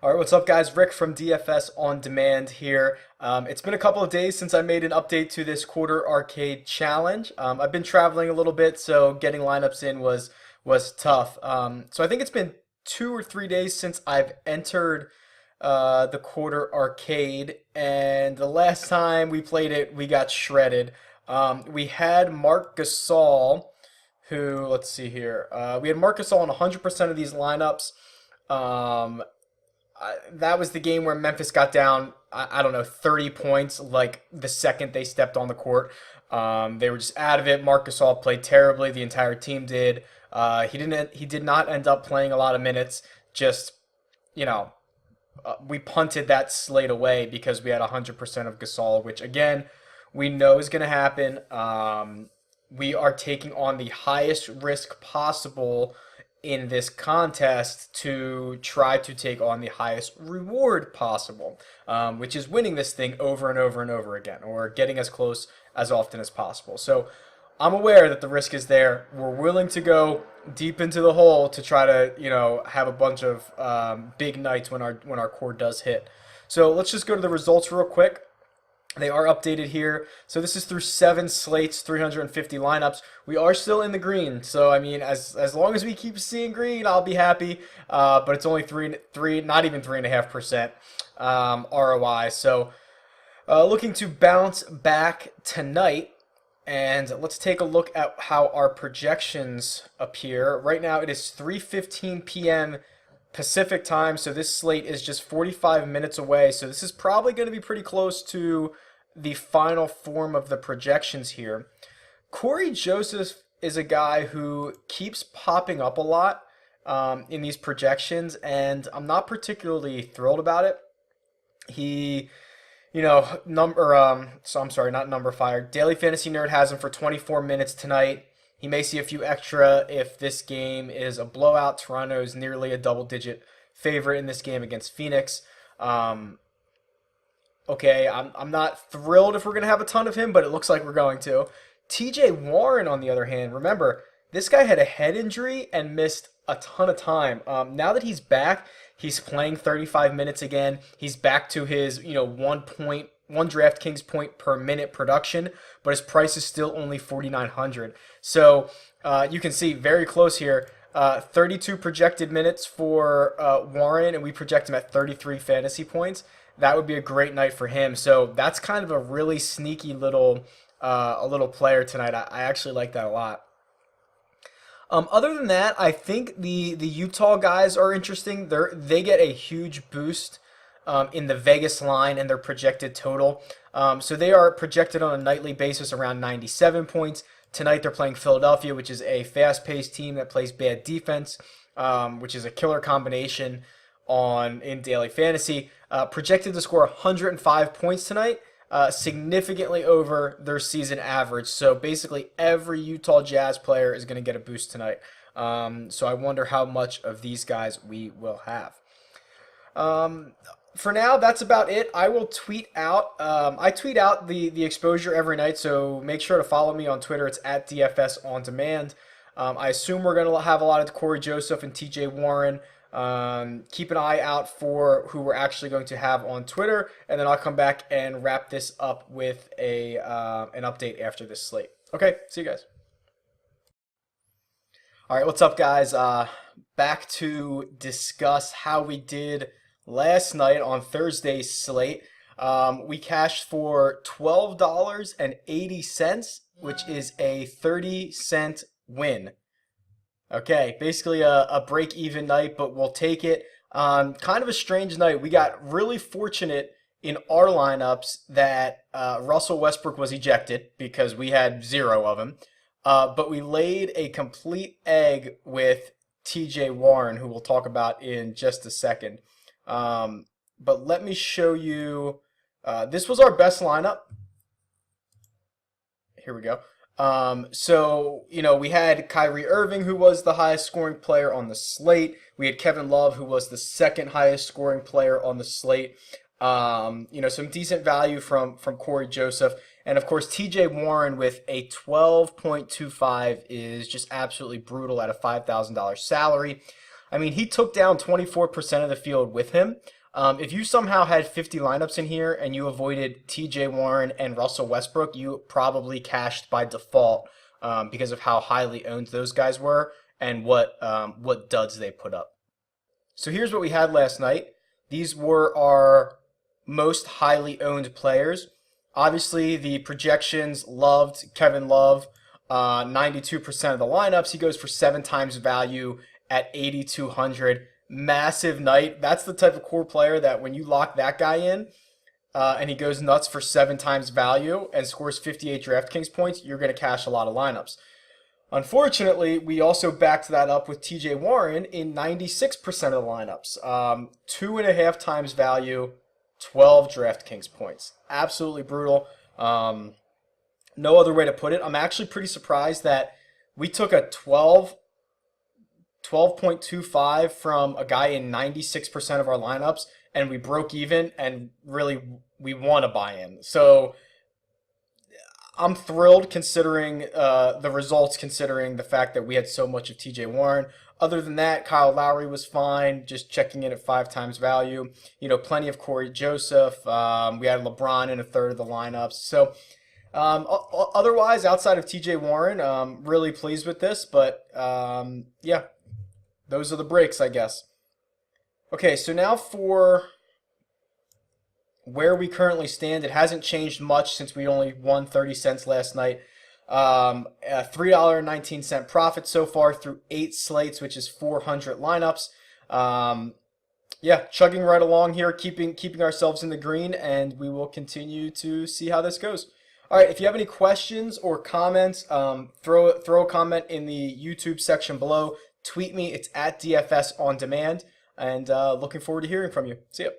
All right, what's up, guys? Rick from DFS On Demand here. It's been a couple of days since I made an update to this quarter arcade challenge. I've been traveling a little bit, so getting lineups in was tough. So I think it's been 2 or 3 days since I've entered the quarter arcade, and the last time we played it, we got shredded. We had Mark Gasol, who let's see here. We had Mark Gasol on 100% of these lineups. Um, that was the game where Memphis got down, I don't know, 30 points like the second they stepped on the court. They were just out of it. Marc Gasol played terribly. The entire team did. He did not end up playing a lot of minutes. Just, you know, we punted that slate away because we had 100% of Gasol, which again, we know is going to happen. We are taking on the highest risk possible in this contest to try to take on the highest reward possible, which is winning this thing over and over and over again, or getting as close as often as possible. So I'm aware that the risk is there. We're willing to go deep into the hole to try to, have a bunch of big nights when our core does hit. So let's just go to the results real quick. They are updated here. So this is through 7 slates, 350 lineups. We are still in the green. So I mean, as long as we keep seeing green, I'll be happy. But it's only three, not even 3.5% ROI. So looking to bounce back tonight. And let's take a look at how our projections appear. Right now it is 3:15 p.m. Pacific time, so this slate is just 45 minutes away. So this is probably going to be pretty close to the final form of the projections here. Corey Joseph is a guy who keeps popping up a lot in these projections, and I'm not particularly thrilled about it. He, not number fire. Daily Fantasy Nerd has him for 24 minutes tonight. He may see a few extra if this game is a blowout. Toronto is nearly a double-digit favorite in this game against Phoenix. Okay, I'm not thrilled if we're going to have a ton of him, but it looks like we're going to. TJ Warren, on the other hand, remember, this guy had a head injury and missed a ton of time. Now that he's back, he's playing 35 minutes again. He's back to his, one DraftKings point per minute production, but his price is still only 4,900. So you can see very close here. 32 projected minutes for Warren, and we project him at 33 fantasy points. That would be a great night for him. So that's kind of a really sneaky little player tonight. I actually like that a lot. Other than that, I think the Utah guys are interesting. They get a huge boost in the Vegas line and their projected total. So they are projected on a nightly basis around 97 points. Tonight they're playing Philadelphia, which is a fast-paced team that plays bad defense, which is a killer combination in daily fantasy. Projected to score 105 points tonight, significantly over their season average. So basically every Utah Jazz player is going to get a boost tonight. So I wonder how much of these guys we will have. For now, that's about it. I will tweet out. I tweet out the exposure every night, so make sure to follow me on Twitter. It's at DFS On Demand. I assume we're going to have a lot of Corey Joseph and TJ Warren. Keep an eye out for who we're actually going to have on Twitter, and then I'll come back and wrap this up with an update after this slate. Okay, see you guys. All right, what's up, guys? Back to discuss how we did last night on Thursday's slate. We cashed for $12.80, which is a 30-cent win. Okay, basically a break-even night, but we'll take it. Kind of a strange night. We got really fortunate in our lineups that Russell Westbrook was ejected because we had 0 of him. But we laid a complete egg with TJ Warren, who we'll talk about in just a second. But let me show you. This was our best lineup. Here we go. So, we had Kyrie Irving, who was the highest scoring player on the slate. We had Kevin Love, who was the second highest scoring player on the slate. Some decent value from Corey Joseph. And of course, TJ Warren with a 12.25 is just absolutely brutal at a $5,000 salary. I mean, he took down 24% of the field with him. If you somehow had 50 lineups in here and you avoided TJ Warren and Russell Westbrook, you probably cashed by default because of how highly owned those guys were and what duds they put up. So here's what we had last night. These were our most highly owned players. Obviously, the projections loved Kevin Love. 92% of the lineups. He goes for 7 times value at 8,200. Massive night. That's the type of core player that when you lock that guy in and he goes nuts for 7 times value and scores 58 DraftKings points, you're going to cash a lot of lineups. Unfortunately, we also backed that up with TJ Warren in 96% of the lineups. 2.5 times value, 12 DraftKings points. Absolutely brutal. No other way to put it. I'm actually pretty surprised that we took a 12.25 from a guy in 96% of our lineups, and we broke even, and really we won a buy-in. So I'm thrilled considering the results, considering the fact that we had so much of TJ Warren. Other than that, Kyle Lowry was fine, just checking in at 5 times value. Plenty of Corey Joseph. We had LeBron in a third of the lineups. So otherwise, outside of TJ Warren, really pleased with this. But yeah, those are the breaks, I guess. Okay, so now for where we currently stand. It hasn't changed much since we only won 30 cents last night. A $3.19 profit so far through 8 slates, which is 400 lineups. Yeah, chugging right along here, keeping ourselves in the green, and we will continue to see how this goes. All right, if you have any questions or comments, throw a comment in the YouTube section below. Tweet me. It's at DFS on demand, and looking forward to hearing from you. See ya.